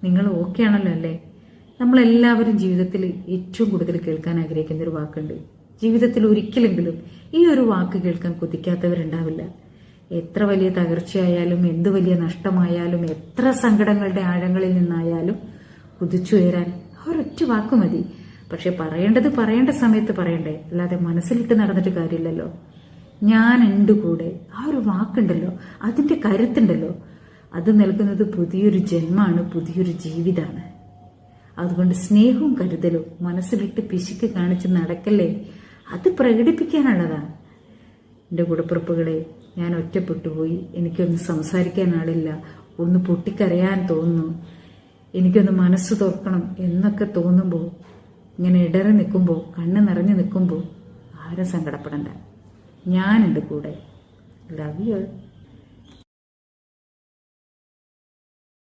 നിങ്ങൾ ഓക്കെ ആണല്ലോ അല്ലേ? നമ്മളെല്ലാവരും ജീവിതത്തിൽ ഏറ്റവും കൂടുതൽ കേൾക്കാൻ ആഗ്രഹിക്കുന്ന ഒരു വാക്കുണ്ട്. ജീവിതത്തിൽ ഒരിക്കലെങ്കിലും ഈ ഒരു വാക്ക് കേൾക്കാൻ കൊതിക്കാത്തവരുണ്ടാവില്ല. എത്ര വലിയ തകർച്ചയായാലും, എന്ത് വലിയ നഷ്ടമായാലും, എത്ര സങ്കടങ്ങളുടെ ആഴങ്ങളിൽ നിന്നായാലും കുതിച്ചുയരാൻ ഒരൊറ്റ വാക്ക് മതി. പക്ഷെ പറയേണ്ടത് പറയേണ്ട സമയത്ത് പറയണ്ടേ, അല്ലാതെ മനസ്സിലിട്ട് നടന്നിട്ട് കാര്യമില്ലല്ലോ. ഞാൻ ഉണ്ട് കൂടെ, ആ ഒരു വാക്കുണ്ടല്ലോ, അതിന്റെ കരുത്തുണ്ടല്ലോ, അത് നൽകുന്നത് പുതിയൊരു ജന്മമാണ്, പുതിയൊരു ജീവിതമാണ്. അതുകൊണ്ട് സ്നേഹവും കരുതലും മനസ്സിലിട്ട് പിശുക്ക് കാണിച്ച് നടക്കല്ലേ, അത് പ്രകടിപ്പിക്കാനുള്ളതാണ്. എൻ്റെ കൂടപ്പിറപ്പുകളെ, ഞാൻ ഒറ്റപ്പെട്ടുപോയി, എനിക്കൊന്ന് സംസാരിക്കാൻ ആളില്ല, ഒന്ന് പൊട്ടിക്കരയാൻ തോന്നുന്നു, എനിക്കൊന്ന് മനസ്സ് തുറക്കണം എന്നൊക്കെ തോന്നുമ്പോൾ, ഇങ്ങനെ ഇടറി നിൽക്കുമ്പോൾ, കണ്ണ് നിറഞ്ഞു നിൽക്കുമ്പോൾ ആരും സങ്കടപ്പെടണ്ട. ഞാനുണ്ട് കൂടെ. Love you.